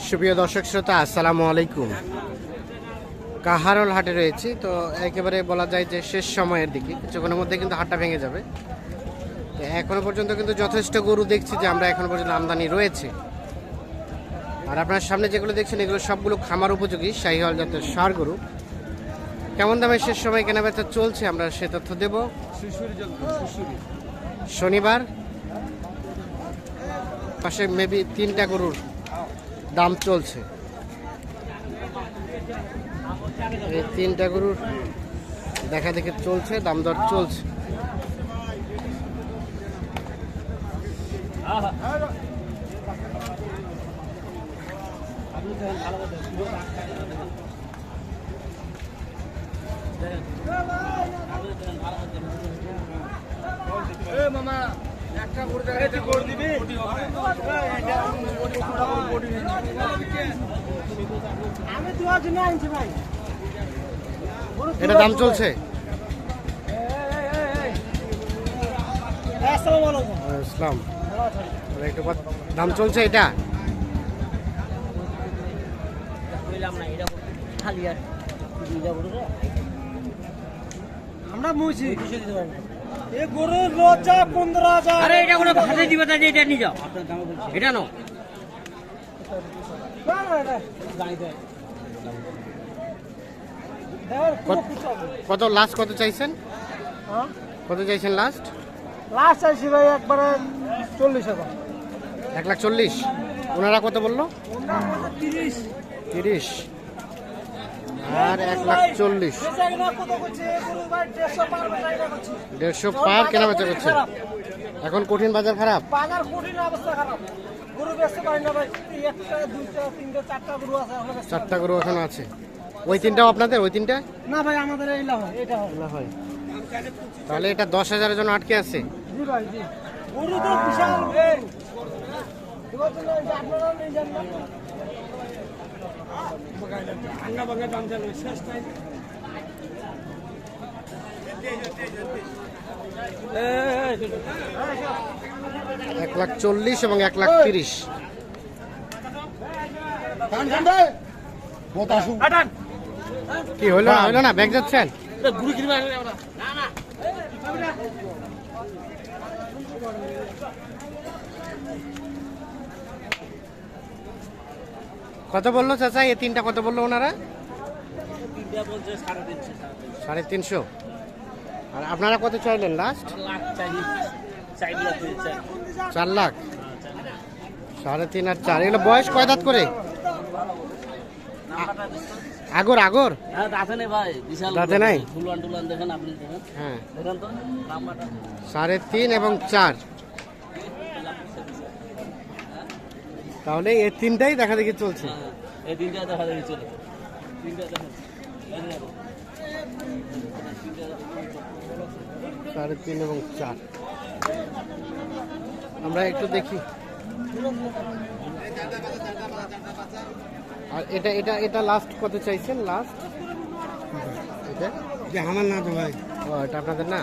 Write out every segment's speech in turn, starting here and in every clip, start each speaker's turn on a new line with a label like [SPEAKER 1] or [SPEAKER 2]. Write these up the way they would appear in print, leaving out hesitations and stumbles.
[SPEAKER 1] সুপ্রিয় দর্শক শ্রোতা, আসসালামু আলাইকুম। কাহারোল হাটে রয়েছি, তো একেবারে বলা যায় যে শেষ সময়ের দিকে, কিছুক্ষণের মধ্যে কিন্তু হাটটা ভেঙে যাবে। তো এখনো পর্যন্ত কিন্তু যথেষ্ট গরু দেখছি যে আমরা এখনো পর্যন্ত আমদানি রয়েছে। আর আপনার সামনে যেগুলো দেখছেন এগুলো সবগুলো খামার উপযোগী শাহিওয়াল জাতের ষাঁড় গরু। কেমন দামে শেষ সময় কেনাবেচা চলছে আমরা সে তথ্য দেব। শনিবার পাশে মেবি 3টা গরুর দাম চলছে। এই 3টা গরুর দেখা দেখে চলছে, দাম দর চলছে। এটা দাম চলছে। ইসলাম একটু দাম চলছে এটা।
[SPEAKER 2] আমরা মুছি এই গরুর লজ্জা 15,000।
[SPEAKER 3] আরে এটা কোনো ভাষা দিবে না, এটা নিয়ে যাও আপনার দাম বলছি এটা নাও।
[SPEAKER 1] কত লাস্ট কত চাইছেন? কত চাইছেন লাস্ট?
[SPEAKER 2] লাস্ট চাইছি ভাই একবারে 40,000।
[SPEAKER 1] 1,40,000। ওনারা কত বললো? 30 আর 1,40,000। 150 পার কেনা বেচা করছে। এখন কঠিন বাজার, খারাপ
[SPEAKER 2] বাজার, কঠিন অবস্থা, খারাপ। গরু বেচতে পারি না ভাই। একটা, দুইটা, তিনটা, চারটা গরু আছে।
[SPEAKER 1] 4টা গরু এখন আছে। ওই 3টাও আপনাদের? ওই 3টা
[SPEAKER 2] না ভাই, আমাদের এইলা হয়, এটা হয়।
[SPEAKER 1] তাহলে এটা 10,000-এর জন্য আটকে আছে।
[SPEAKER 2] জি ভাই, জি। গরু তো বিশাল। আপনারা নিয়ে যান না। আঙ্গা বাঙ্গা দাম চলবে শেষ টাইম।
[SPEAKER 1] 1,40,000 এবং 1,30,000। কি হইলো না? হইলো না? ব্যাগ যাচ্ছেন? কত বললো চাচা? এই 3টা কত বললো ওনারা? 350। আর আপনারা কত চাইলেন লাস্ট? 4 লাখ। 3.5 আর 4। এগুলো বয়স কয় দাঁত করে? আগর দাঁতে নাই। হ্যাঁ, 3.5 এবং 4। তাহলে এই 3টাই দেখা দেখি চলছে।
[SPEAKER 3] এই 3টা দেখা দেখি চলে।
[SPEAKER 1] 3.5 এবং 4। আমরা একটু দেখি। আর এটা এটা এটা লাস্ট কত চাইছেন? লাস্ট এটা
[SPEAKER 2] আমার না তো ভাই।
[SPEAKER 1] ও, এটা আপনাদের না?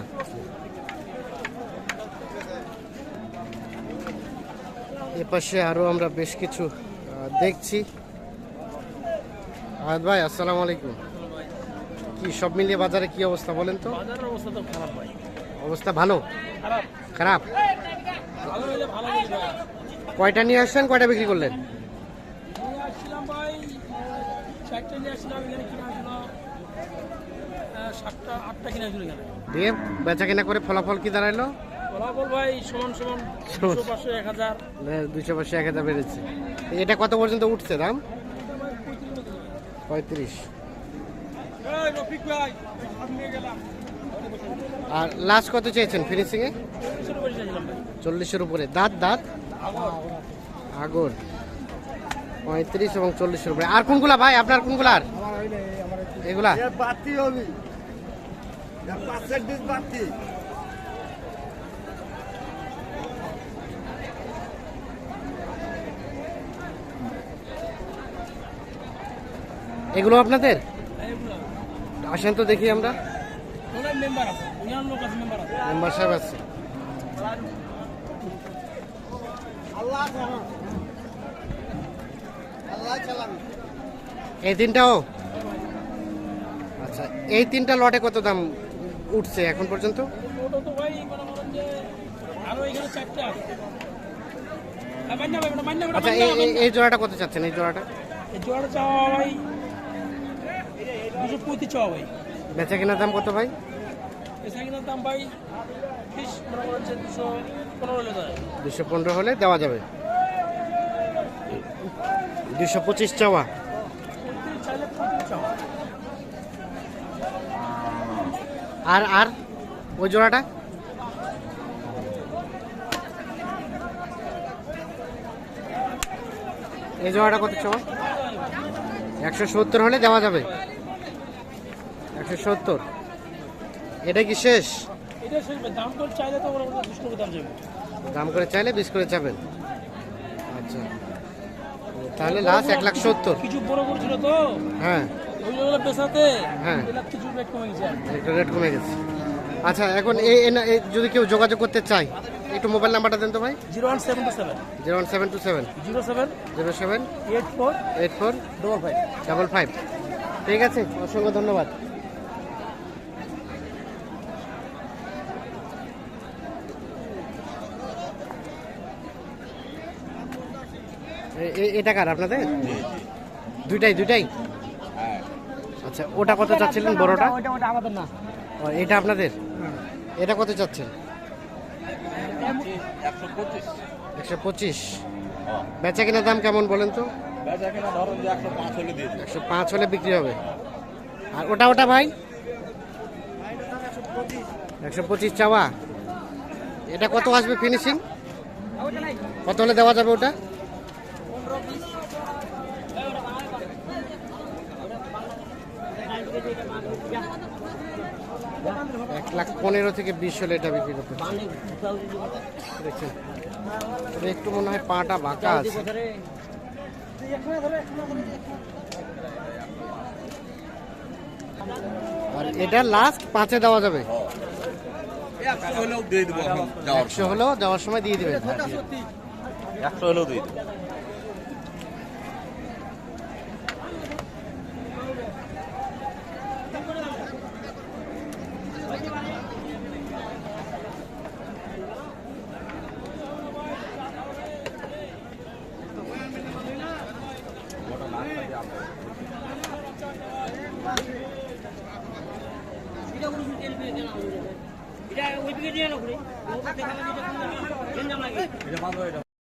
[SPEAKER 1] এপাশে আরো আমরা বেশ কিছু দেখছি। আহাদ ভাই, আসসালামু আলাইকুম। কি সব মিলিয়ে বাজারে কি অবস্থা বলেন তো?
[SPEAKER 3] বাজারের অবস্থা তো খারাপ ভাই।
[SPEAKER 1] অবস্থা ভালো? খারাপ?
[SPEAKER 3] ভালো হলে ভালো বলবে।
[SPEAKER 1] কয়টা নিয়ে আসছেন, কয়টা বিক্রি করলেন?
[SPEAKER 3] আসছিলাম ভাই 4টা নিয়ে আসছিলাম, এখানে কিনা ছিল 7টা 8টা কিনা ছিল এখানে।
[SPEAKER 1] দিয়ে বেচা কেনা করে ফলাফল কি দাঁড়াইলো?
[SPEAKER 3] ফলাফল ভাই সমান 200, 500, 1000।
[SPEAKER 1] 200, 500, 1000 বেড়েছে। এটা কত পর্যন্ত উঠছে দাম? 35। আর লাস্ট কত চেয়েছেন ফিনিশিং এ? 40-এর উপরে। দাঁত আগর 35 এবং 40-এর উপরে। আর কোনগুলা ভাই আপনার? কোনগুলার এগুলা? এগুলো আপনাদের? আসেন তো দেখি আমরা। মেম্বার সাহেব আছে। এই তিনটাও? আচ্ছা, এই তিনটা লটে কত দাম উঠছে এখন পর্যন্ত?
[SPEAKER 3] ওটা তো ভাই মনে করেন যে আরো এখানে চারটা আছে। মান্য ভাই, ওটা মান্য, ওটা
[SPEAKER 1] আচ্ছা,
[SPEAKER 3] মান্য।
[SPEAKER 1] এই জোড়াটা কত চাচ্ছেন? এই জোড়াটা
[SPEAKER 3] এই জোড়াটা চাওয়া ভাই 235 চাওয়া ভাই।
[SPEAKER 1] বেচা কেনার দাম কত ভাই?
[SPEAKER 3] এই সাইকেলের দাম ভাই 30, মনে করেন যে 215 হলে দেয়।
[SPEAKER 1] 215 হলে দেওয়া যাবে। 225 চাওয়া।
[SPEAKER 3] 35 চাইলে 35 চাওয়া।
[SPEAKER 1] আর ওই জোড়াটা? এই জোড়াটা কত চাওয়া? 170 হলে দেওয়া যাবে। 170। এটা কি শেষ?
[SPEAKER 3] এটা শেষ ভাই, দাম করে চাইলে তো মনে করেন 20 টাকা দাম যাবে।
[SPEAKER 1] দাম করে চাইলে 20 করে যাবেন। আচ্ছা, তাহলে লাস্ট 1,70,000।
[SPEAKER 3] কিছু বড় বড় ছিল তো,
[SPEAKER 1] হ্যাঁ
[SPEAKER 3] ওইগুলো পেছাতে
[SPEAKER 1] হ্যাঁ,
[SPEAKER 3] এলাক কিছু রেট কমে গেছে।
[SPEAKER 1] একটু রেট কমে গেছে। আচ্ছা, এখন যদি কেউ যোগাযোগ করতে চায়, একটু মোবাইল নাম্বারটা দেন তো ভাই।
[SPEAKER 3] 01727
[SPEAKER 1] 01727
[SPEAKER 3] 07
[SPEAKER 1] 07
[SPEAKER 3] 84
[SPEAKER 1] 84
[SPEAKER 3] 55।
[SPEAKER 1] 55। ঠিক আছে, অসংখ্য ধন্যবাদ। এটা কার আপনাদের? দুইটাই? আচ্ছা, ওটা কত চাচ্ছিলেন বড়টা?
[SPEAKER 3] ওটা আমাদের না।
[SPEAKER 1] ও, এটা আপনাদের? এটা কত চাচ্ছেন? 125। বেচা কেনার দাম কেমন বলেন তো? 105 হলে বিক্রি হবে। আর ওটা ভাই? 125 চাওয়া। এটা কত আসবে ফিনিশিং? কত হলে দেওয়া যাবে ওটা? 1,15,000 থেকে 20 হলে এটা বিক্রি করতে পারবে। দেখছেন, তবে একটু মনে হয় পাটা বাঁকা আছে। আর এটা লাস্ট 5-এ দেওয়া যাবে।
[SPEAKER 4] 100 হলেও দিয়ে দেবো এখন যাওয়ার
[SPEAKER 1] 100 হলেও দেওয়ার সময় দিয়ে দিবেন।
[SPEAKER 4] 100 হলেও দিয়ে দেবো।
[SPEAKER 3] এটা ওই দিকে দিয়ে না ঘুরে, ওটা দেখালে যেটা